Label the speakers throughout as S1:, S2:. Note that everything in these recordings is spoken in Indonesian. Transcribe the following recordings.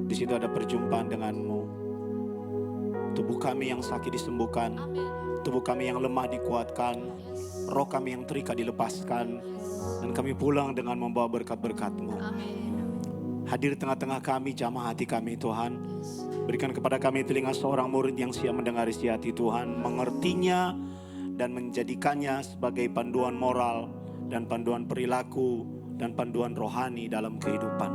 S1: Di situ ada perjumpaan denganmu. Tubuh kami yang sakit disembuhkan, tubuh kami yang lemah dikuatkan, roh kami yang terikat dilepaskan, dan kami pulang dengan membawa berkat-berkat-Mu. Hadir di tengah-tengah kami, jamah hati kami Tuhan. Berikan kepada kami telinga seorang murid yang siap mendengar isi hati Tuhan, mengertinya dan menjadikannya sebagai panduan moral dan panduan perilaku dan panduan rohani dalam kehidupan.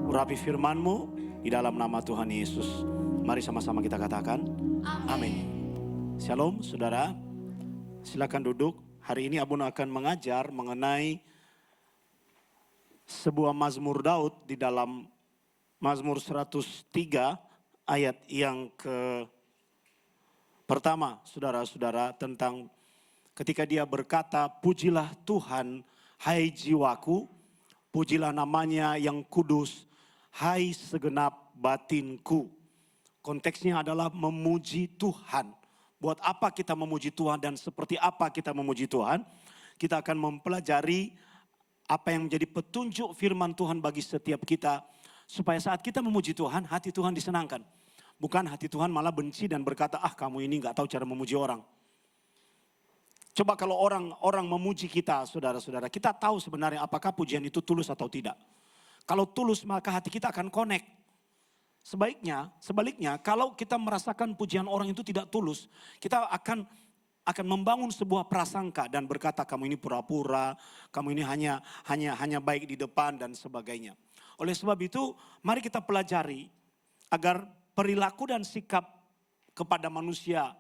S1: Urapi firman-Mu di dalam nama Tuhan Yesus. Mari sama-sama kita katakan amin. Shalom saudara, silakan duduk. Hari ini Abun akan mengajar mengenai sebuah mazmur Daud di dalam Mazmur 103 ayat yang pertama, saudara-saudara, tentang ketika dia berkata, pujilah Tuhan, hai jiwaku, pujilah namanya yang kudus, hai segenap batinku. Konteksnya adalah memuji Tuhan. Buat apa kita memuji Tuhan dan seperti apa kita memuji Tuhan? Kita akan mempelajari apa yang menjadi petunjuk firman Tuhan bagi setiap kita. Supaya saat kita memuji Tuhan, hati Tuhan disenangkan. Bukan hati Tuhan malah benci dan berkata, ah kamu ini gak tahu cara memuji orang. Coba kalau orang memuji kita, saudara-saudara, kita tahu sebenarnya apakah pujian itu tulus atau tidak. Kalau tulus maka hati kita akan connect. Sebaliknya, kalau kita merasakan pujian orang itu tidak tulus, kita akan membangun sebuah prasangka dan berkata kamu ini pura-pura, kamu ini hanya baik di depan dan sebagainya. Oleh sebab itu, mari kita pelajari agar perilaku dan sikap kepada manusia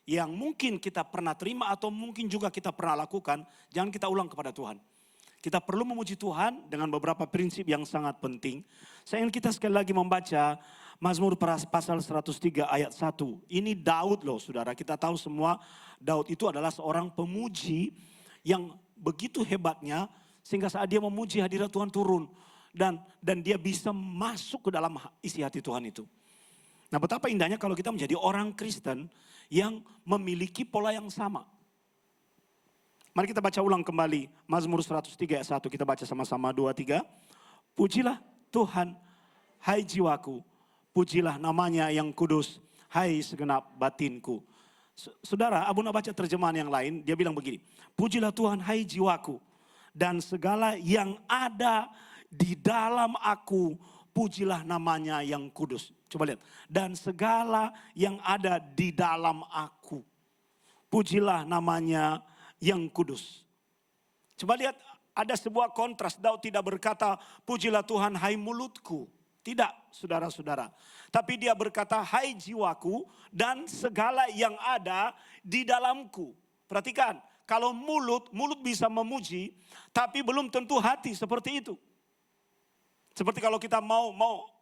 S1: yang mungkin kita pernah terima atau mungkin juga kita pernah lakukan, jangan kita ulang kepada Tuhan. Kita perlu memuji Tuhan dengan beberapa prinsip yang sangat penting. Saya ingin kita sekali lagi membaca Mazmur pasal 103 ayat 1. Ini Daud loh saudara, kita tahu semua Daud itu adalah seorang pemuji yang begitu hebatnya sehingga saat dia memuji hadirat Tuhan turun. Dan dia bisa masuk ke dalam isi hati Tuhan itu. Nah betapa indahnya kalau kita menjadi orang Kristen yang memiliki pola yang sama. Mari kita baca ulang kembali Mazmur 103 ayat 1. Kita baca sama-sama 2, 3. Pujilah Tuhan, hai jiwaku. Pujilah namanya yang kudus, hai segenap batinku. Saudara, Abu nak baca terjemahan yang lain. Dia bilang begini. Pujilah Tuhan, hai jiwaku. Dan segala yang ada di dalam aku, pujilah namanya yang kudus. Coba lihat. Dan segala yang ada di dalam aku, pujilah namanya yang kudus. Coba lihat, ada sebuah kontras. Daud tidak berkata, pujilah Tuhan hai mulutku. Tidak, saudara-saudara. Tapi dia berkata, hai jiwaku dan segala yang ada di dalamku. Perhatikan, kalau mulut bisa memuji, tapi belum tentu hati seperti itu. Seperti kalau kita mau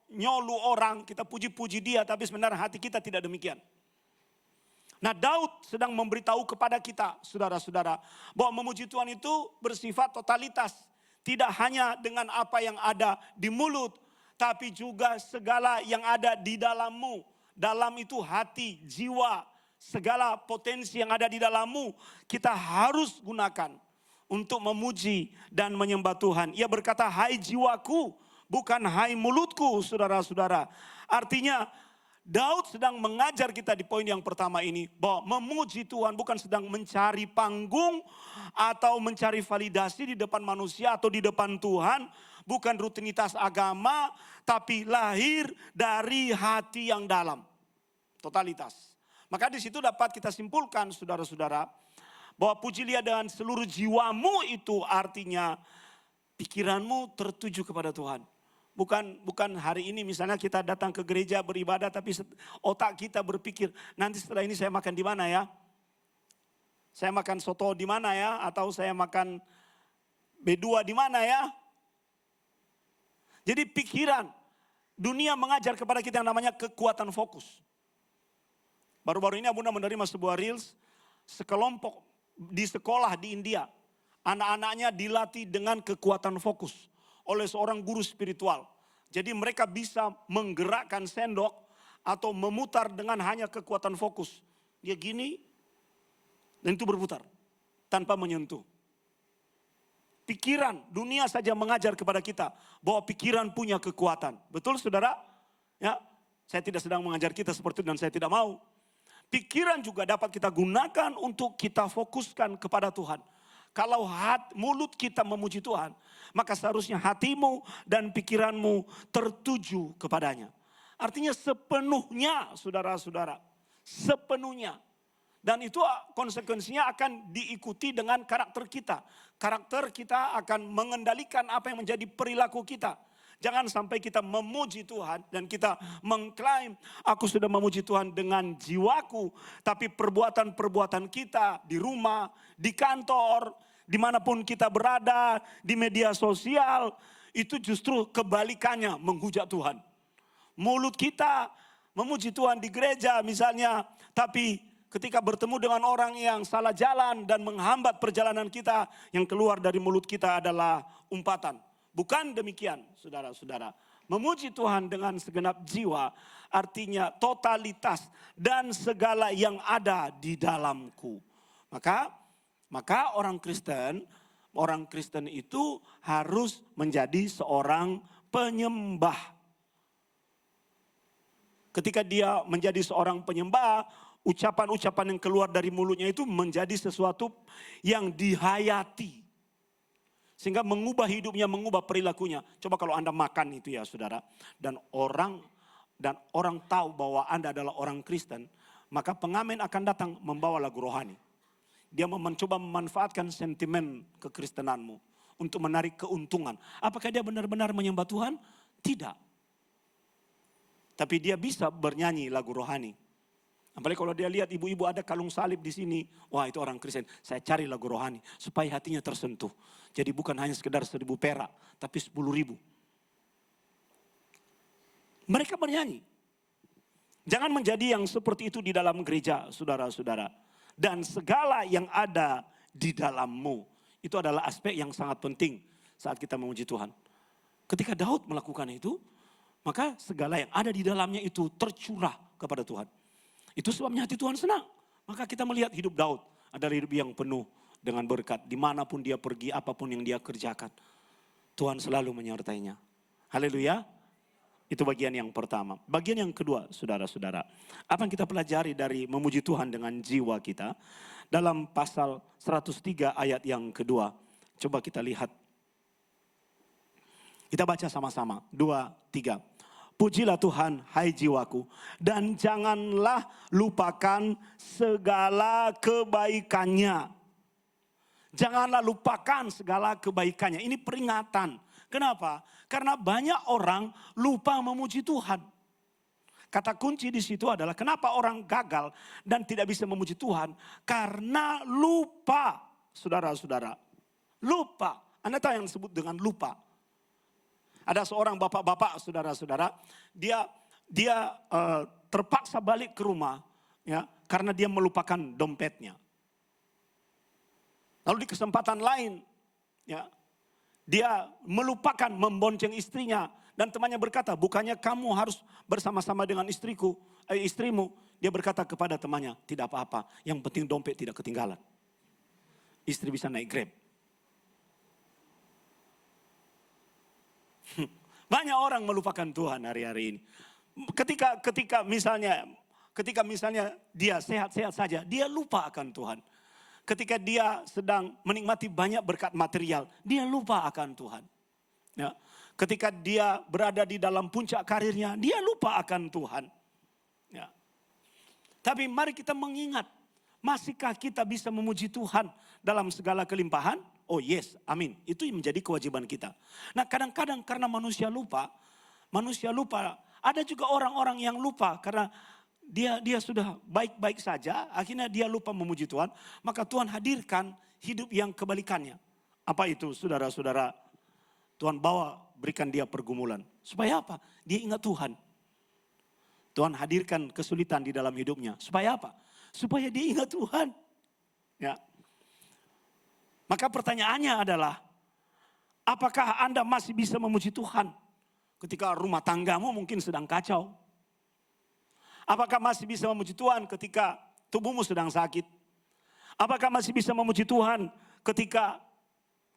S1: nyolu orang, kita puji-puji dia, tapi sebenarnya hati kita tidak demikian. Nah Daud sedang memberitahu kepada kita, saudara-saudara, bahwa memuji Tuhan itu bersifat totalitas. Tidak hanya dengan apa yang ada di mulut, tapi juga segala yang ada di dalammu. Dalam itu hati, jiwa, segala potensi yang ada di dalammu, kita harus gunakan untuk memuji dan menyembah Tuhan. Ia berkata, hai jiwaku, bukan hai mulutku, saudara-saudara. Artinya, Daud sedang mengajar kita di poin yang pertama ini, bahwa memuji Tuhan bukan sedang mencari panggung atau mencari validasi di depan manusia atau di depan Tuhan. Bukan rutinitas agama, tapi lahir dari hati yang dalam. Totalitas. Maka di situ dapat kita simpulkan saudara-saudara, bahwa pujilah dengan seluruh jiwamu itu artinya pikiranmu tertuju kepada Tuhan. Bukan hari ini misalnya kita datang ke gereja beribadah tapi otak kita berpikir nanti setelah ini saya makan di mana ya? Saya makan soto di mana ya? Atau saya makan B2 di mana ya? Jadi pikiran dunia mengajar kepada kita yang namanya kekuatan fokus. Baru-baru ini Abunda menerima sebuah reels sekelompok di sekolah di India. Anak-anaknya dilatih dengan kekuatan fokus oleh seorang guru spiritual. Jadi mereka bisa menggerakkan sendok atau memutar dengan hanya kekuatan fokus. Dia gini dan itu berputar tanpa menyentuh. Pikiran, dunia saja mengajar kepada kita bahwa pikiran punya kekuatan. Betul saudara? Ya, saya tidak sedang mengajar kita seperti itu dan saya tidak mau. Pikiran juga dapat kita gunakan untuk kita fokuskan kepada Tuhan. Kalau mulut kita memuji Tuhan, maka seharusnya hatimu dan pikiranmu tertuju kepadanya. Artinya sepenuhnya, saudara-saudara, sepenuhnya. Dan itu konsekuensinya akan diikuti dengan karakter kita. Karakter kita akan mengendalikan apa yang menjadi perilaku kita. Jangan sampai kita memuji Tuhan dan kita mengklaim, aku sudah memuji Tuhan dengan jiwaku. Tapi perbuatan-perbuatan kita di rumah, di kantor, dimanapun kita berada, di media sosial, itu justru kebalikannya menghujat Tuhan. Mulut kita memuji Tuhan di gereja misalnya, tapi ketika bertemu dengan orang yang salah jalan dan menghambat perjalanan kita, yang keluar dari mulut kita adalah umpatan. Bukan demikian, saudara-saudara. Memuji Tuhan dengan segenap jiwa artinya totalitas dan segala yang ada di dalamku. Maka orang Kristen itu harus menjadi seorang penyembah. Ketika dia menjadi seorang penyembah, ucapan-ucapan yang keluar dari mulutnya itu menjadi sesuatu yang dihayati. Sehingga mengubah hidupnya, mengubah perilakunya. Coba kalau Anda makan itu ya saudara. Dan orang tahu bahwa Anda adalah orang Kristen. Maka pengamen akan datang membawa lagu rohani. Dia mencoba memanfaatkan sentimen kekristenanmu. Untuk menarik keuntungan. Apakah dia benar-benar menyembah Tuhan? Tidak. Tapi dia bisa bernyanyi lagu rohani. Apalagi kalau dia lihat ibu-ibu ada kalung salib di sini. Wah itu orang Kristen. Saya cari lagu rohani. Supaya hatinya tersentuh. Jadi bukan hanya sekedar 1.000 perak. Tapi 10.000. Mereka bernyanyi. Jangan menjadi yang seperti itu di dalam gereja saudara-saudara. Dan segala yang ada di dalammu. Itu adalah aspek yang sangat penting saat kita memuji Tuhan. Ketika Daud melakukan itu. Maka segala yang ada di dalamnya itu tercurah kepada Tuhan. Itu sebabnya hati Tuhan senang. Maka kita melihat hidup Daud adalah hidup yang penuh dengan berkat. Dimanapun dia pergi, apapun yang dia kerjakan. Tuhan selalu menyertainya. Haleluya. Itu bagian yang pertama. Bagian yang kedua, saudara-saudara. Apa yang kita pelajari dari memuji Tuhan dengan jiwa kita. Dalam pasal 103 ayat yang kedua. Coba kita lihat. Kita baca sama-sama. 2, 3. Pujilah Tuhan, hai jiwaku, dan janganlah lupakan segala kebaikannya. Janganlah lupakan segala kebaikannya. Ini peringatan. Kenapa? Karena banyak orang lupa memuji Tuhan. Kata kunci di situ adalah kenapa orang gagal dan tidak bisa memuji Tuhan? Karena lupa, saudara-saudara. Lupa. Anda tahu yang disebut dengan lupa. Ada seorang bapak-bapak, saudara-saudara, dia terpaksa balik ke rumah, ya, karena dia melupakan dompetnya. Lalu di kesempatan lain, ya, dia melupakan membonceng istrinya dan temannya berkata, bukannya kamu harus bersama-sama dengan istrimu. Dia berkata kepada temannya, tidak apa-apa, yang penting dompet tidak ketinggalan. Istri bisa naik Grab. Banyak orang melupakan Tuhan hari-hari ini. Ketika misalnya dia sehat-sehat saja, dia lupa akan Tuhan. Ketika dia sedang menikmati banyak berkat material, dia lupa akan Tuhan. Ya. Ketika dia berada di dalam puncak karirnya, dia lupa akan Tuhan. Ya. Tapi mari kita mengingat, masihkah kita bisa memuji Tuhan dalam segala kelimpahan? Oh yes, amin. Itu menjadi kewajiban kita. Nah kadang-kadang karena manusia lupa. Ada juga orang-orang yang lupa karena dia sudah baik-baik saja. Akhirnya dia lupa memuji Tuhan. Maka Tuhan hadirkan hidup yang kebalikannya. Apa itu saudara-saudara? Tuhan berikan dia pergumulan. Supaya apa? Dia ingat Tuhan. Tuhan hadirkan kesulitan di dalam hidupnya. Supaya apa? Supaya dia ingat Tuhan. Ya. Maka pertanyaannya adalah, apakah Anda masih bisa memuji Tuhan ketika rumah tanggamu mungkin sedang kacau? Apakah masih bisa memuji Tuhan ketika tubuhmu sedang sakit? Apakah masih bisa memuji Tuhan ketika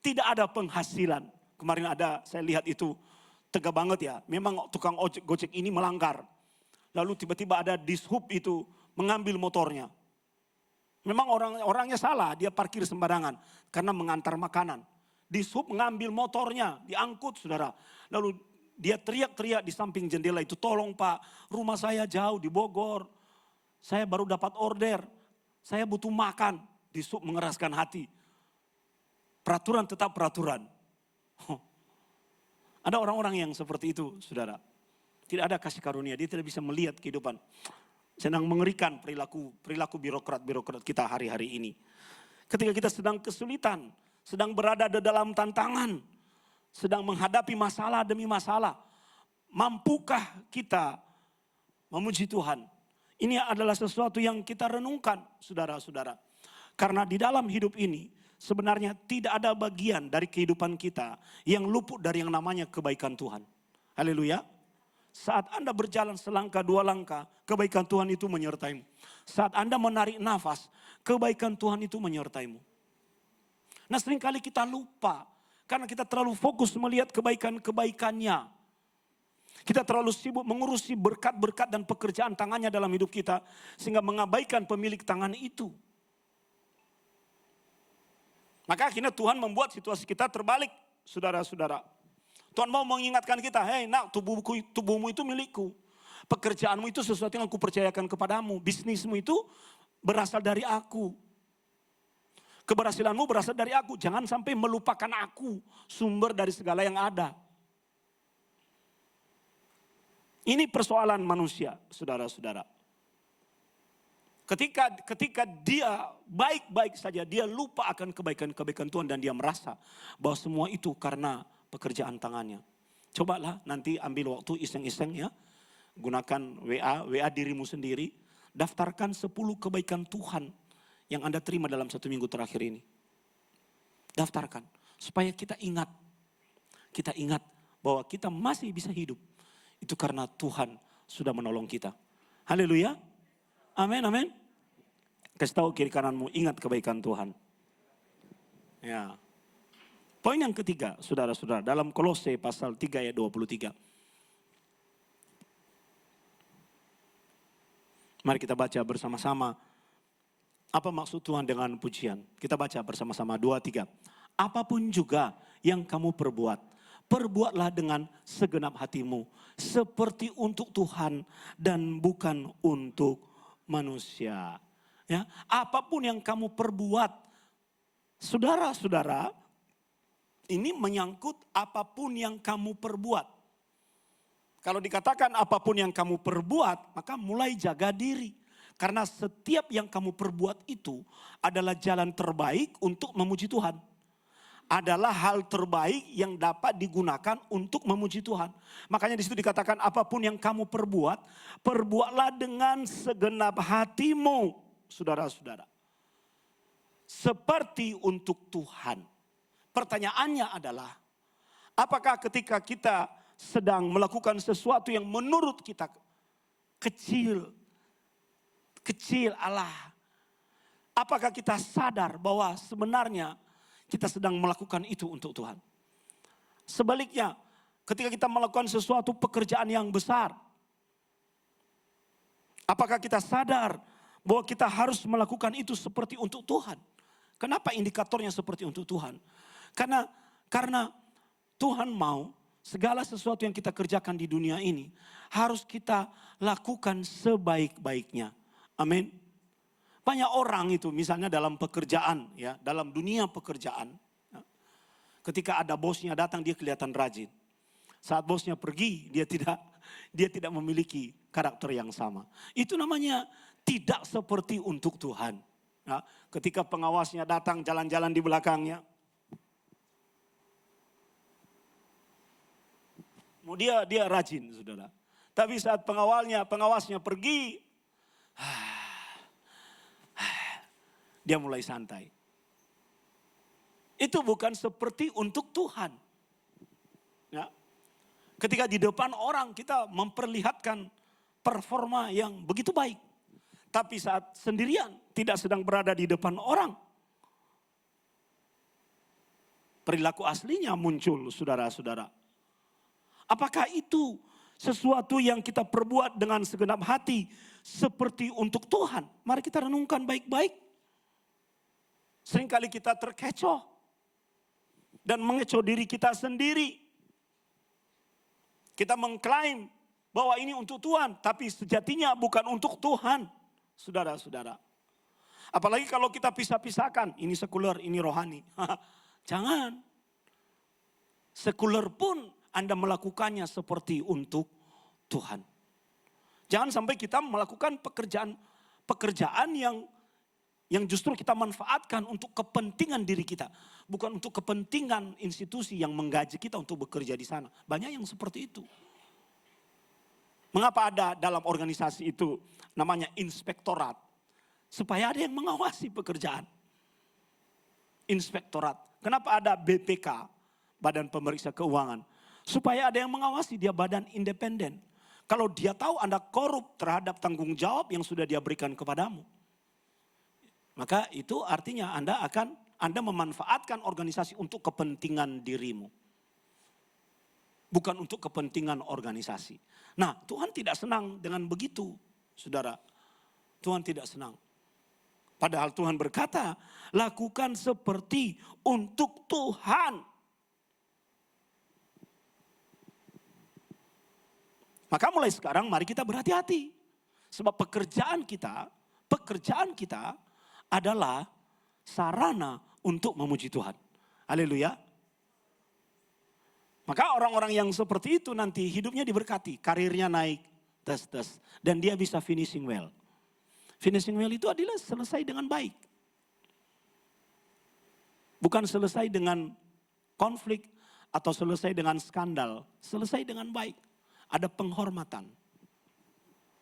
S1: tidak ada penghasilan? Kemarin saya lihat itu tega banget ya. Memang tukang ojek Gojek ini melanggar. Lalu tiba-tiba ada dishub itu mengambil motornya. Memang orangnya salah, dia parkir sembarangan karena mengantar makanan. Dishub mengambil motornya, diangkut saudara. Lalu dia teriak-teriak di samping jendela itu, tolong Pak, rumah saya jauh di Bogor. Saya baru dapat order, saya butuh makan. Dishub mengeraskan hati. Peraturan tetap peraturan. Ada orang-orang yang seperti itu, saudara. Tidak ada kasih karunia, dia tidak bisa melihat kehidupan. Sedang mengerikan perilaku birokrat kita hari-hari ini. Ketika kita sedang kesulitan, sedang berada di dalam tantangan, sedang menghadapi masalah demi masalah, mampukah kita memuji Tuhan? Ini adalah sesuatu yang kita renungkan, saudara-saudara. Karena di dalam hidup ini, sebenarnya tidak ada bagian dari kehidupan kita yang luput dari yang namanya kebaikan Tuhan. Haleluya. Saat Anda berjalan selangkah dua langkah, kebaikan Tuhan itu menyertaimu. Saat Anda menarik nafas, kebaikan Tuhan itu menyertaimu. Nah, seringkali kita lupa karena kita terlalu fokus melihat kebaikan-kebaikannya. Kita terlalu sibuk mengurusi berkat-berkat dan pekerjaan tangannya dalam hidup kita sehingga mengabaikan pemilik tangan itu. Maka akhirnya Tuhan membuat situasi kita terbalik, saudara-saudara. Tuhan mau mengingatkan kita, hei nak, tubuhmu itu milikku. Pekerjaanmu itu sesuatu yang aku percayakan kepadamu. Bisnismu itu berasal dari aku. Keberhasilanmu berasal dari aku. Jangan sampai melupakan aku, sumber dari segala yang ada. Ini persoalan manusia, saudara-saudara. Ketika dia baik-baik saja, dia lupa akan kebaikan-kebaikan Tuhan dan dia merasa bahwa semua itu karena pekerjaan tangannya. Cobalah nanti ambil waktu iseng-iseng ya. Gunakan WA dirimu sendiri. Daftarkan 10 kebaikan Tuhan yang Anda terima dalam 1 minggu terakhir ini. Daftarkan. Supaya kita ingat. Kita ingat bahwa kita masih bisa hidup. Itu karena Tuhan sudah menolong kita. Haleluya. Amin, amin. Kasih tahu kiri kananmu, ingat kebaikan Tuhan. Ya. Poin yang ketiga, saudara-saudara, dalam Kolose pasal 3 ayat 23. Mari kita baca bersama-sama. Apa maksud Tuhan dengan pujian? Kita baca bersama-sama 2, 3. Apapun juga yang kamu perbuat, perbuatlah dengan segenap hatimu. Seperti untuk Tuhan dan bukan untuk manusia. Ya, apapun yang kamu perbuat, saudara-saudara, ini menyangkut apapun yang kamu perbuat. Kalau dikatakan apapun yang kamu perbuat, maka mulai jaga diri. Karena setiap yang kamu perbuat itu adalah jalan terbaik untuk memuji Tuhan. Adalah hal terbaik yang dapat digunakan untuk memuji Tuhan. Makanya di situ dikatakan apapun yang kamu perbuat, perbuatlah dengan segenap hatimu, saudara-saudara. Seperti untuk Tuhan. Pertanyaannya adalah, apakah ketika kita sedang melakukan sesuatu yang menurut kita kecil Allah, apakah kita sadar bahwa sebenarnya kita sedang melakukan itu untuk Tuhan? Sebaliknya, ketika kita melakukan sesuatu pekerjaan yang besar, apakah kita sadar bahwa kita harus melakukan itu seperti untuk Tuhan? Kenapa indikatornya seperti untuk Tuhan? Karena Tuhan mau segala sesuatu yang kita kerjakan di dunia ini harus kita lakukan sebaik-baiknya. Amin. Banyak orang itu misalnya dalam pekerjaan, ya, dalam dunia pekerjaan, ya, ketika ada bosnya datang dia kelihatan rajin. Saat bosnya pergi dia tidak memiliki karakter yang sama. Itu namanya tidak seperti untuk Tuhan. Ya, ketika pengawasnya datang jalan-jalan di belakangnya, dia rajin, saudara. Tapi saat pengawasnya pergi, dia mulai santai. Itu bukan seperti untuk Tuhan. Ya. Ketika di depan orang kita memperlihatkan performa yang begitu baik. Tapi saat sendirian tidak sedang berada di depan orang, perilaku aslinya muncul, saudara-saudara. Apakah itu sesuatu yang kita perbuat dengan segenap hati seperti untuk Tuhan? Mari kita renungkan baik-baik. Seringkali kita terkecoh dan mengecoh diri kita sendiri. Kita mengklaim bahwa ini untuk Tuhan, tapi sejatinya bukan untuk Tuhan. Saudara-saudara. Apalagi kalau kita pisah-pisahkan, ini sekuler, ini rohani. Jangan. Sekuler pun Anda melakukannya seperti untuk Tuhan. Jangan sampai kita melakukan pekerjaan yang justru kita manfaatkan untuk kepentingan diri kita. Bukan untuk kepentingan institusi yang menggaji kita untuk bekerja di sana. Banyak yang seperti itu. Mengapa ada dalam organisasi itu namanya inspektorat? Supaya ada yang mengawasi pekerjaan. Inspektorat. Kenapa ada BPK, Badan Pemeriksa Keuangan? Supaya ada yang mengawasi, dia badan independen. Kalau dia tahu Anda korup terhadap tanggung jawab yang sudah dia berikan kepadamu, maka itu artinya Anda memanfaatkan organisasi untuk kepentingan dirimu. Bukan untuk kepentingan organisasi. Nah, Tuhan tidak senang dengan begitu, saudara. Tuhan tidak senang. Padahal Tuhan berkata, lakukan seperti untuk Tuhan. Maka mulai sekarang mari kita berhati-hati. Sebab pekerjaan kita adalah sarana untuk memuji Tuhan. Haleluya. Maka orang-orang yang seperti itu nanti hidupnya diberkati, karirnya naik, dan dia bisa finishing well. Finishing well itu adalah selesai dengan baik. Bukan selesai dengan konflik atau selesai dengan skandal, selesai dengan baik. Ada penghormatan.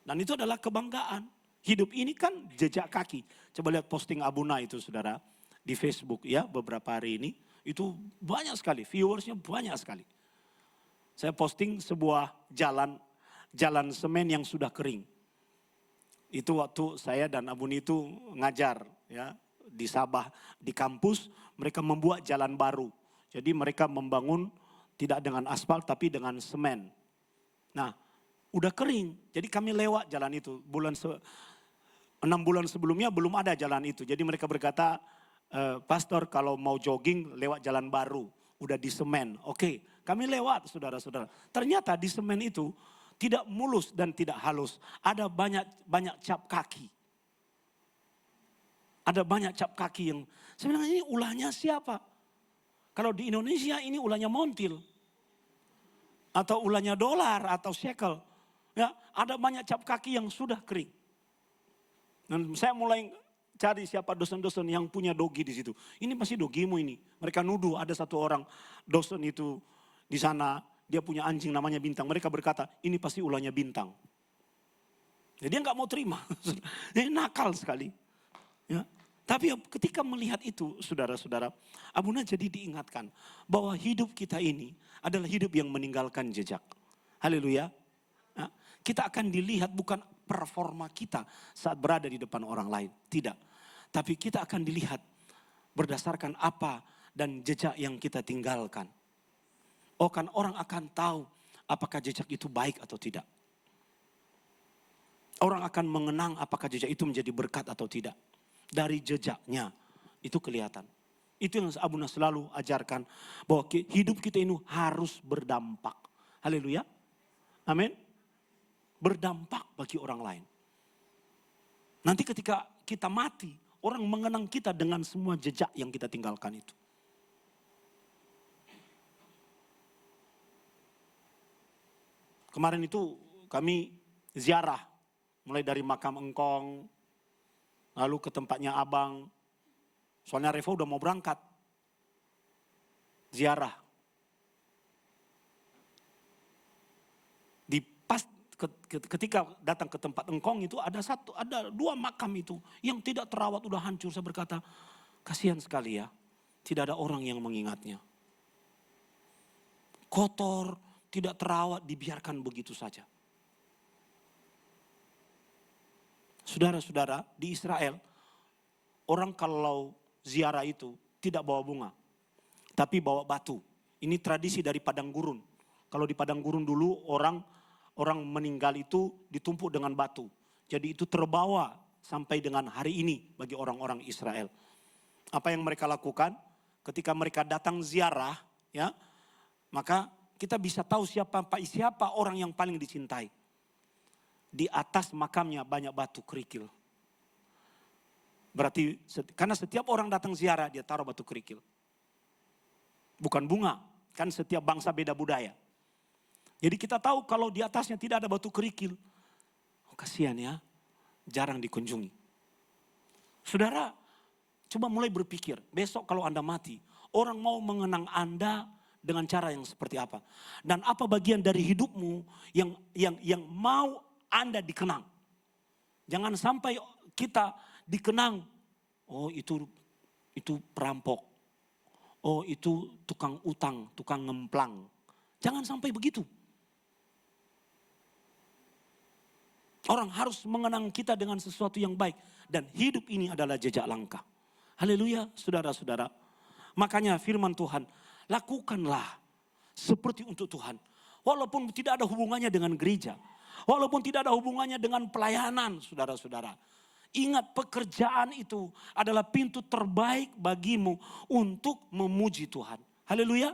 S1: Dan itu adalah kebanggaan. Hidup ini kan jejak kaki. Coba lihat posting Abuna itu saudara di Facebook ya beberapa hari ini. Itu banyak sekali, viewersnya banyak sekali. Saya posting sebuah jalan semen yang sudah kering. Itu waktu saya dan Abuni itu ngajar ya di Sabah, di kampus mereka membuat jalan baru. Jadi mereka membangun tidak dengan aspal tapi dengan semen. Nah, udah kering. Jadi kami lewat jalan itu. 6 bulan sebelumnya belum ada jalan itu. Jadi mereka berkata, Pastor kalau mau jogging lewat jalan baru. Udah di semen. Oke, kami lewat saudara-saudara. Ternyata di semen itu tidak mulus dan tidak halus. Ada banyak cap kaki. Ada banyak cap kaki yang sebenarnya ini ulahnya siapa? Kalau di Indonesia ini ulahnya montil. Atau ulahnya dolar atau shekel. Ya, ada banyak cap kaki yang sudah kering. Dan saya mulai cari siapa dosen-dosen yang punya dogi di situ. Ini pasti dogimu ini. Mereka nuduh ada satu orang dosen itu di sana. Dia punya anjing namanya Bintang. Mereka berkata, ini pasti ulahnya Bintang. Jadi dia nggak mau terima. Dia nakal sekali. Ya. Tapi ketika melihat itu, saudara-saudara, Abuna jadi diingatkan bahwa hidup kita ini adalah hidup yang meninggalkan jejak. Haleluya. Ya. Kita akan dilihat bukan performa kita saat berada di depan orang lain. Tidak. Tapi kita akan dilihat berdasarkan apa dan jejak yang kita tinggalkan. Oh kan orang akan tahu apakah jejak itu baik atau tidak. Orang akan mengenang apakah jejak itu menjadi berkat atau tidak. Dari jejaknya itu kelihatan. Itu yang Abuna selalu ajarkan. Bahwa hidup kita ini harus berdampak. Haleluya. Amin. Berdampak bagi orang lain. Nanti ketika kita mati, orang mengenang kita dengan semua jejak yang kita tinggalkan itu. Kemarin itu kami ziarah, mulai dari makam Engkong, lalu ke tempatnya Abang. Soalnya Revo udah mau berangkat. Ziarah. Ketika datang ke tempat Engkong itu ada 2 makam itu yang tidak terawat, udah hancur. Saya berkata, kasihan sekali ya, tidak ada orang yang mengingatnya. Kotor, tidak terawat, dibiarkan begitu saja. Saudara-saudara, di Israel, orang kalau ziarah itu tidak bawa bunga, tapi bawa batu. Ini tradisi dari padang gurun. Kalau di padang gurun dulu orang meninggal itu ditumpuk dengan batu. Jadi itu terbawa sampai dengan hari ini bagi orang-orang Israel. Apa yang mereka lakukan? Ketika mereka datang ziarah, ya, maka kita bisa tahu siapa orang yang paling dicintai. Di atas makamnya banyak batu kerikil. Berarti karena setiap orang datang ziarah dia taruh batu kerikil. Bukan bunga, kan setiap bangsa beda budaya. Jadi kita tahu kalau di atasnya tidak ada batu kerikil. Oh, kasihan ya, jarang dikunjungi. Saudara, coba mulai berpikir, besok kalau Anda mati, orang mau mengenang Anda dengan cara yang seperti apa? Dan apa bagian dari hidupmu yang mau Anda dikenang? Jangan sampai kita dikenang, oh itu perampok. Oh itu tukang utang, tukang ngemplang. Jangan sampai begitu. Orang harus mengenang kita dengan sesuatu yang baik. Dan hidup ini adalah jejak langkah. Haleluya, saudara-saudara. Makanya firman Tuhan, lakukanlah seperti untuk Tuhan. Walaupun tidak ada hubungannya dengan gereja. Walaupun tidak ada hubungannya dengan pelayanan, saudara-saudara. Ingat, pekerjaan itu adalah pintu terbaik bagimu untuk memuji Tuhan. Haleluya.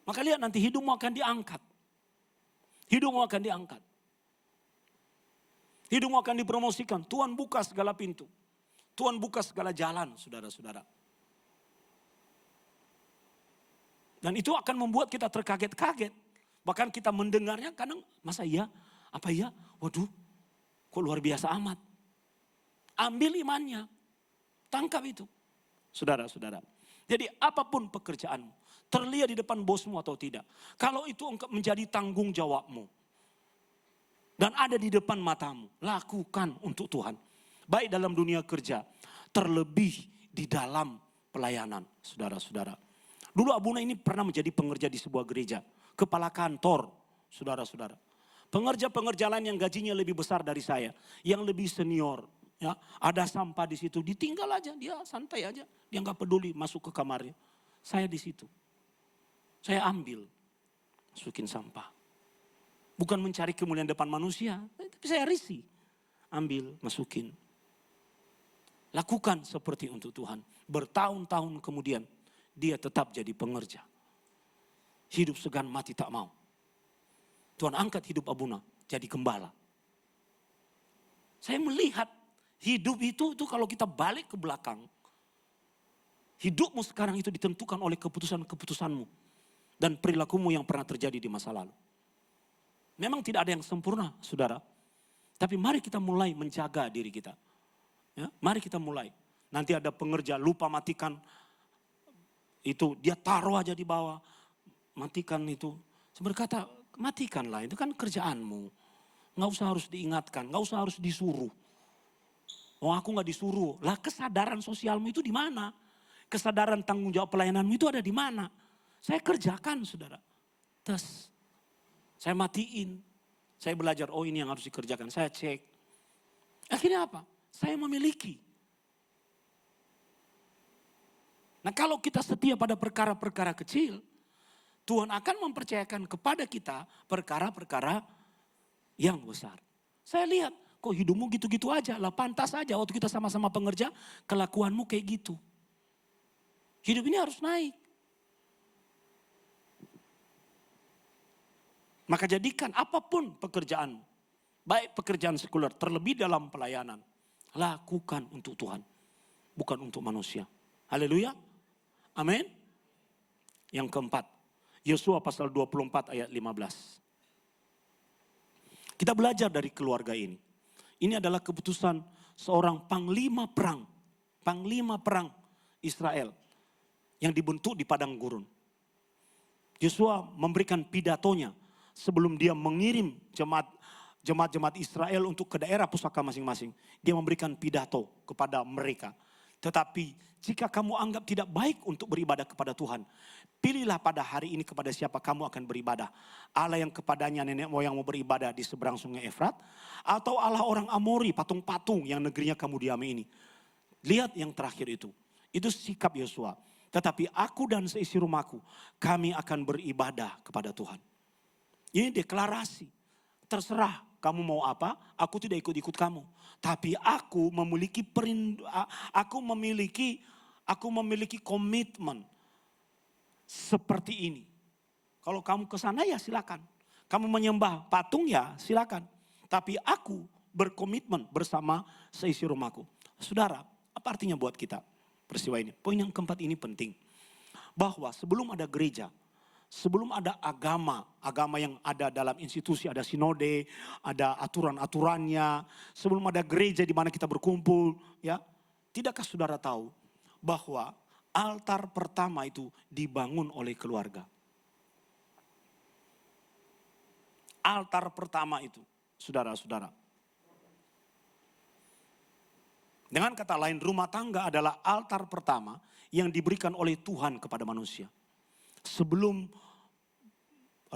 S1: Maka lihat nanti hidupmu akan diangkat. Hidupmu akan diangkat. Hidupmu akan dipromosikan. Tuhan buka segala pintu. Tuhan buka segala jalan, saudara-saudara. Dan itu akan membuat kita terkaget-kaget. Bahkan kita mendengarnya kadang, masa iya? Apa iya? Waduh, kok luar biasa amat. Ambil imannya. Tangkap itu. Saudara-saudara. Jadi apapun pekerjaanmu. Terlihat di depan bosmu atau tidak. Kalau itu menjadi tanggung jawabmu. Dan ada di depan matamu. Lakukan untuk Tuhan. Baik dalam dunia kerja. Terlebih di dalam pelayanan. Saudara-saudara. Dulu Abuna ini pernah menjadi pengerja di sebuah gereja. Kepala kantor, saudara-saudara. Pengerja-pengerja lain yang gajinya lebih besar dari saya. Yang lebih senior. Ya, ada sampah di situ, ditinggal aja. Dia santai aja. Dia nggak peduli masuk ke kamarnya. Saya di situ. Saya ambil. Masukin sampah. Bukan mencari kemuliaan depan manusia. Tapi saya risih. Ambil, masukin. Lakukan seperti untuk Tuhan. Bertahun-tahun kemudian. Dia tetap jadi pengerja. Hidup segan mati tak mau. Tuhan angkat hidup Abuna jadi gembala. Saya melihat hidup itu kalau kita balik ke belakang. Hidupmu sekarang itu ditentukan oleh keputusan-keputusanmu. Dan perilakumu yang pernah terjadi di masa lalu. Memang tidak ada yang sempurna, saudara. Tapi mari kita mulai menjaga diri kita. Ya, mari kita mulai. Nanti ada pengerja lupa matikan itu. Dia taruh aja di bawah. Matikan itu. Saya berkata, matikanlah, itu kan kerjaanmu. Nggak usah harus diingatkan, nggak usah harus disuruh. Oh aku nggak disuruh. Lah kesadaran sosialmu itu di mana? Kesadaran tanggung jawab pelayananmu itu ada di mana? Saya kerjakan, saudara. Terus saya matiin. Saya belajar, oh ini yang harus dikerjakan. Saya cek. Akhirnya apa? Saya memiliki. Nah kalau kita setia pada perkara-perkara kecil, Tuhan akan mempercayakan kepada kita perkara-perkara yang besar. Saya lihat, kok hidupmu gitu-gitu aja. Lah pantas aja waktu kita sama-sama pengerja, kelakuanmu kayak gitu. Hidup ini harus naik. Maka jadikan apapun pekerjaan, baik pekerjaan sekuler, terlebih dalam pelayanan, lakukan untuk Tuhan, bukan untuk manusia. Haleluya. Amin. Yang keempat, Yosua pasal 24 ayat 15. Kita belajar dari keluarga ini. Ini adalah keputusan seorang panglima perang Israel yang dibentuk di padang gurun. Yosua memberikan pidatonya sebelum dia mengirim jemaat Israel untuk ke daerah pusaka masing-masing. Dia memberikan pidato kepada mereka. Tetapi jika kamu anggap tidak baik untuk beribadah kepada Tuhan, pilihlah pada hari ini kepada siapa kamu akan beribadah. Allah yang kepadanya nenek moyangmu beribadah di seberang sungai Efrat, atau Allah orang Amori, patung-patung yang negerinya kamu diami ini. Lihat yang terakhir itu sikap Yosua. Tetapi aku dan seisi rumahku, kami akan beribadah kepada Tuhan. Ini deklarasi. Terserah kamu mau apa, aku tidak ikut-ikut kamu. Tapi aku memiliki komitmen seperti ini. Kalau kamu ke sana ya silakan. Kamu menyembah patung ya silakan. Tapi aku berkomitmen bersama seisi rumahku. Saudara, apa artinya buat kita peristiwa ini? Poin yang keempat ini penting. Bahwa sebelum ada gereja, sebelum ada agama yang ada dalam institusi, ada sinode, ada aturan-aturannya. Sebelum ada gereja di mana kita berkumpul, ya. Tidakkah saudara tahu bahwa altar pertama itu dibangun oleh keluarga? Altar pertama itu, saudara-saudara. Dengan kata lain, rumah tangga adalah altar pertama yang diberikan oleh Tuhan kepada manusia. Sebelum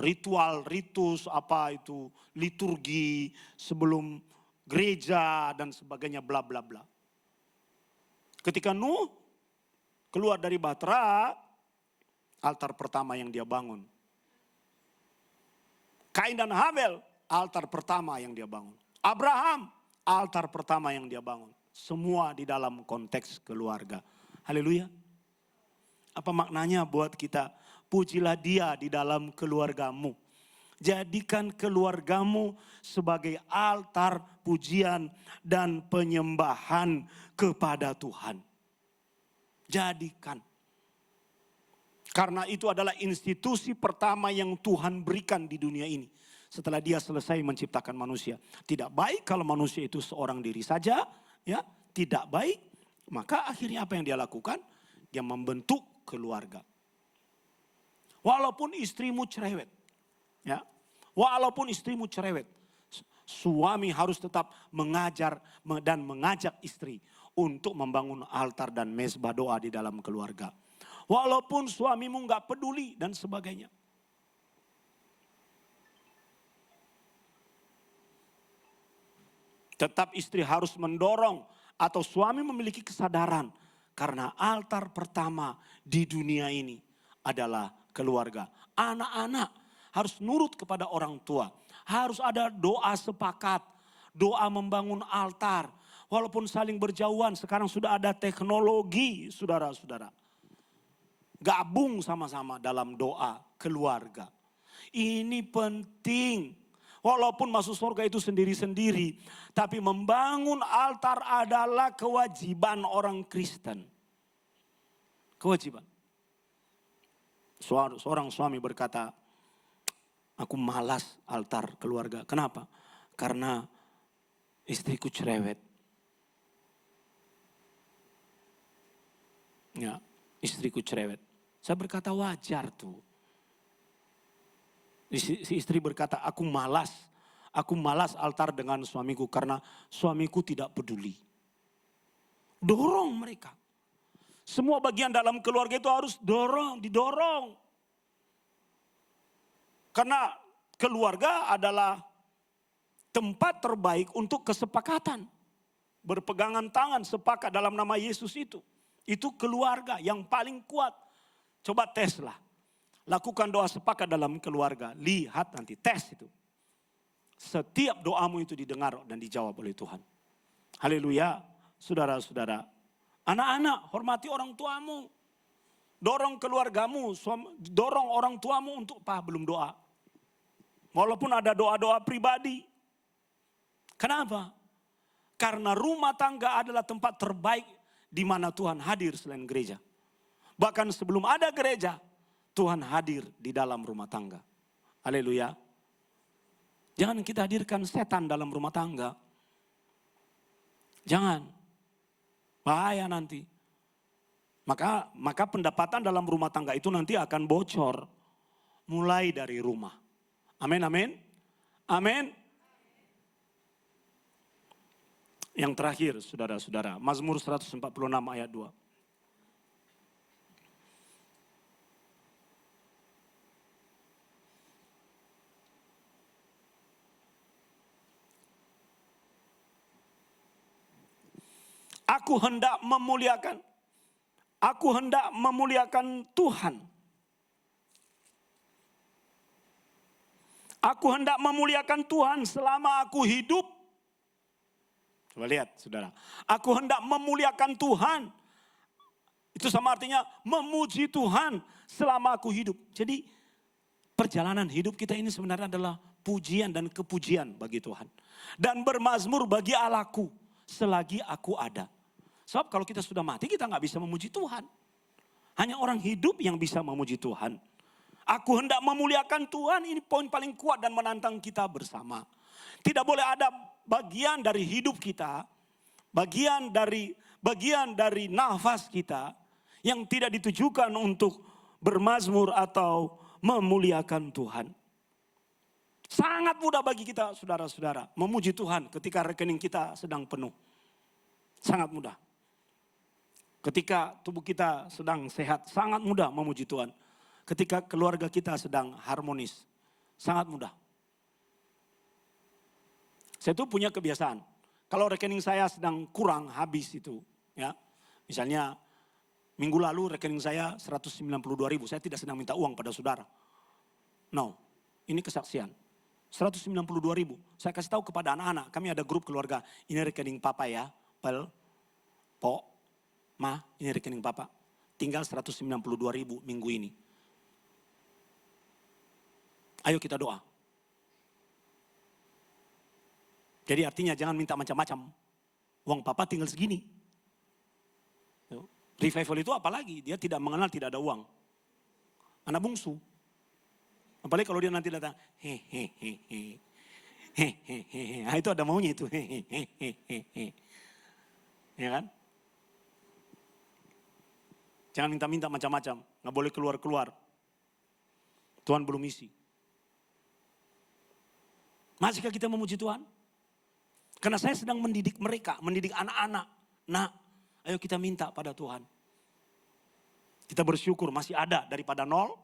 S1: ritual, ritus, liturgi, sebelum gereja dan sebagainya, bla bla bla. Ketika Nuh keluar dari Bahtera, altar pertama yang dia bangun. Kain dan Habel, altar pertama yang dia bangun. Abraham, altar pertama yang dia bangun. Semua di dalam konteks keluarga. Haleluya. Apa maknanya buat kita? Pujilah dia di dalam keluargamu. Jadikan keluargamu sebagai altar pujian dan penyembahan kepada Tuhan. Jadikan. Karena itu adalah institusi pertama yang Tuhan berikan di dunia ini. Setelah dia selesai menciptakan manusia. Tidak baik kalau manusia itu seorang diri saja. Ya, tidak baik. Maka akhirnya apa yang dia lakukan? Dia membentuk keluarga. Walaupun istrimu cerewet. Ya, walaupun istrimu cerewet. Suami harus tetap mengajar dan mengajak istri untuk membangun altar dan mezbah doa di dalam keluarga. Walaupun suamimu nggak peduli dan sebagainya. Tetap istri harus mendorong atau suami memiliki kesadaran. Karena altar pertama di dunia ini adalah keluarga. Anak-anak harus nurut kepada orang tua. Harus ada doa sepakat. Doa membangun altar. Walaupun saling berjauhan, sekarang sudah ada teknologi, saudara-saudara. Gabung sama-sama dalam doa keluarga. Ini penting. Walaupun masuk surga itu sendiri-sendiri. Tapi membangun altar adalah kewajiban orang Kristen. Kewajiban. Seorang suami berkata, aku malas altar keluarga. Kenapa? Karena istriku cerewet. Ya, istriku cerewet. Saya berkata wajar tuh. Si istri berkata, aku malas altar dengan suamiku karena suamiku tidak peduli. Dorong mereka. Semua bagian dalam keluarga itu harus didorong. Karena keluarga adalah tempat terbaik untuk kesepakatan. Berpegangan tangan sepakat dalam nama Yesus itu. Itu keluarga yang paling kuat. Coba tes lah. Lakukan doa sepakat dalam keluarga. Lihat nanti, tes itu. Setiap doamu itu didengar dan dijawab oleh Tuhan. Haleluya. Saudara-saudara. Anak-anak, hormati orang tuamu. Dorong keluargamu, dorong orang tuamu untuk belum doa. Walaupun ada doa-doa pribadi. Kenapa? Karena rumah tangga adalah tempat terbaik di mana Tuhan hadir selain gereja. Bahkan sebelum ada gereja, Tuhan hadir di dalam rumah tangga. Haleluya. Jangan kita hadirkan setan dalam rumah tangga. Jangan. Bahaya nanti. Maka pendapatan dalam rumah tangga itu nanti akan bocor. Mulai dari rumah. Amin, amin. Amin. Yang terakhir, saudara-saudara. Mazmur 146 ayat 2. Aku hendak memuliakan Aku hendak memuliakan Tuhan. Aku hendak memuliakan Tuhan selama aku hidup. Coba lihat saudara. Aku hendak memuliakan Tuhan. Itu sama artinya memuji Tuhan selama aku hidup. Jadi perjalanan hidup kita ini sebenarnya adalah pujian dan kepujian bagi Tuhan. Dan bermazmur bagi Allahku selagi aku ada. Sebab kalau kita sudah mati kita nggak bisa memuji Tuhan. Hanya orang hidup yang bisa memuji Tuhan. Aku hendak memuliakan Tuhan, ini poin paling kuat dan menantang kita bersama. Tidak boleh ada bagian dari hidup kita, bagian dari nafas kita yang tidak ditujukan untuk bermazmur atau memuliakan Tuhan. Sangat mudah bagi kita saudara-saudara memuji Tuhan ketika rekening kita sedang penuh. Sangat mudah. Ketika tubuh kita sedang sehat, sangat mudah memuji Tuhan. Ketika keluarga kita sedang harmonis, sangat mudah. Saya tuh punya kebiasaan, kalau rekening saya sedang kurang habis itu, ya, misalnya minggu lalu rekening saya 192.000, saya tidak sedang minta uang pada saudara. No, ini kesaksian. 192.000, saya kasih tahu kepada anak-anak, kami ada grup keluarga, ini rekening papa ya, Pel, Po, Ma, ini rekening papa. Tinggal 192.000 minggu ini. Ayo kita doa. Jadi artinya jangan minta macam-macam. Uang papa tinggal segini. Revival itu apalagi, dia tidak mengenal tidak ada uang. Anak bungsu. Apalagi kalau dia nanti datang, hehehe. Nah, itu ada maunya itu. Hehehe. Ya kan? Jangan minta-minta macam-macam. Nggak boleh keluar-keluar. Tuhan belum isi. Masihkah kita memuji Tuhan? Karena saya sedang mendidik mereka, mendidik anak-anak. Nah, ayo kita minta pada Tuhan. Kita bersyukur masih ada daripada nol.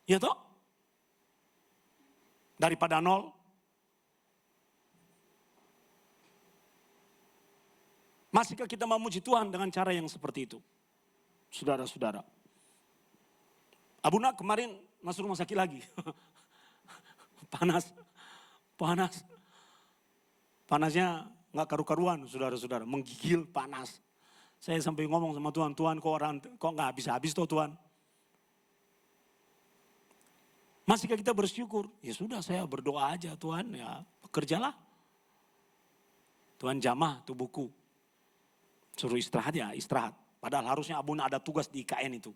S1: Ya toh? Daripada nol. Masihkah kita memuji Tuhan dengan cara yang seperti itu? Saudara-saudara. Abuna kemarin masuk rumah sakit lagi. Panas. Panasnya nggak karu-karuan, saudara-saudara, menggigil panas. Saya sampai ngomong sama Tuhan, Tuhan kok nggak habis-habis toh Tuhan. Masihkah kita bersyukur? Ya sudah, saya berdoa aja Tuhan, ya kerjalah. Tuhan jamah tubuhku. Suruh istirahat ya istirahat. Padahal harusnya Abuna ada tugas di IKN itu.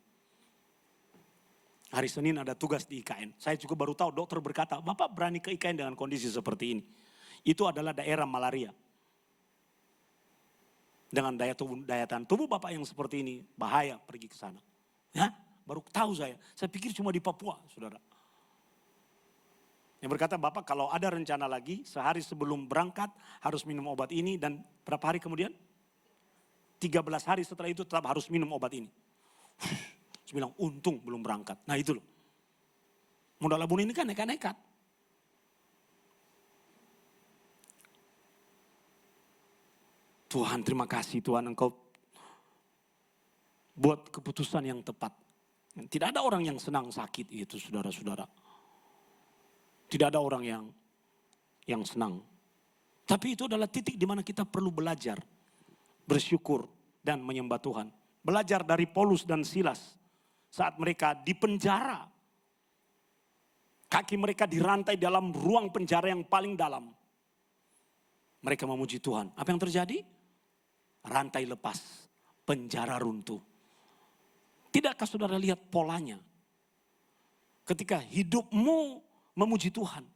S1: Hari Senin ada tugas di IKN. Saya juga baru tahu dokter berkata, Bapak berani ke IKN dengan kondisi seperti ini. Itu adalah daerah malaria. Dengan daya tahan tubuh Bapak yang seperti ini, bahaya pergi ke sana. Ya, baru tahu saya. Saya pikir cuma di Papua, saudara. Yang berkata, Bapak kalau ada rencana lagi, sehari sebelum berangkat harus minum obat ini dan berapa hari kemudian? 13 hari setelah itu tetap harus minum obat ini. Saya bilang, untung belum berangkat. Nah itu loh. Modal Abuna ini kan nekat-nekat. Tuhan terima kasih Tuhan Engkau buat keputusan yang tepat. Tidak ada orang yang senang sakit itu saudara-saudara. Tidak ada orang yang senang. Tapi itu adalah titik di mana kita perlu belajar. Bersyukur dan menyembah Tuhan. Belajar dari Paulus dan Silas. Saat mereka di penjara, kaki mereka dirantai dalam ruang penjara yang paling dalam. Mereka memuji Tuhan. Apa yang terjadi? Rantai lepas, penjara runtuh. Tidakkah saudara lihat polanya? Ketika hidupmu memuji Tuhan,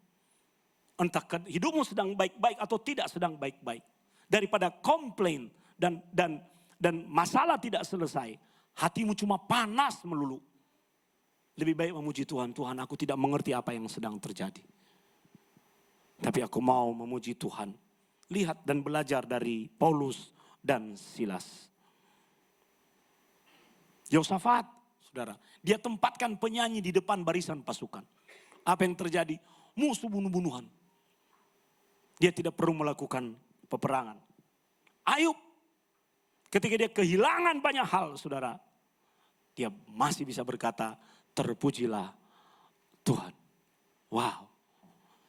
S1: entah hidupmu sedang baik-baik atau tidak sedang baik-baik, daripada komplain dan masalah tidak selesai, hatimu cuma panas melulu. Lebih baik memuji Tuhan. Tuhan, aku tidak mengerti apa yang sedang terjadi. Tapi aku mau memuji Tuhan. Lihat dan belajar dari Paulus dan Silas. Yosafat, saudara, dia tempatkan penyanyi di depan barisan pasukan. Apa yang terjadi? Musuh bunuh-bunuhan. Dia tidak perlu melakukan peperangan. Ayub, Ketika dia kehilangan banyak hal, saudara, dia masih bisa berkata, terpujilah Tuhan. Wow.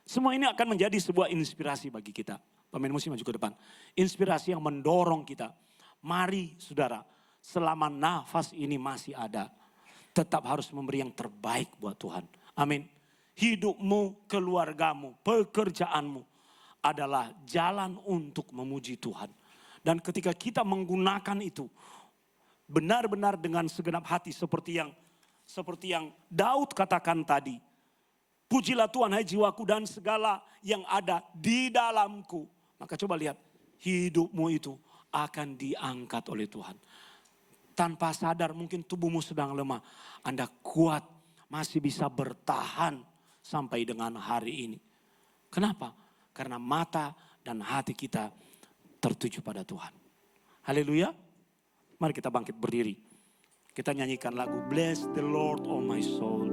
S1: Semua ini akan menjadi sebuah inspirasi bagi kita. Pemain musik maju ke depan. Inspirasi yang mendorong kita. Mari saudara, selama nafas ini masih ada, tetap harus memberi yang terbaik buat Tuhan. Amin. Hidupmu, keluargamu, pekerjaanmu adalah jalan untuk memuji Tuhan. Dan ketika kita menggunakan itu, benar-benar dengan segenap hati seperti yang Daud katakan tadi. Pujilah Tuhan hai jiwaku dan segala yang ada di dalamku. Maka coba lihat, hidupmu itu akan diangkat oleh Tuhan. Tanpa sadar mungkin tubuhmu sedang lemah. Anda kuat, masih bisa bertahan sampai dengan hari ini. Kenapa? Karena mata dan hati kita tertuju pada Tuhan. Haleluya. Mari kita bangkit berdiri. Kita nyanyikan lagu Bless the Lord oh my soul.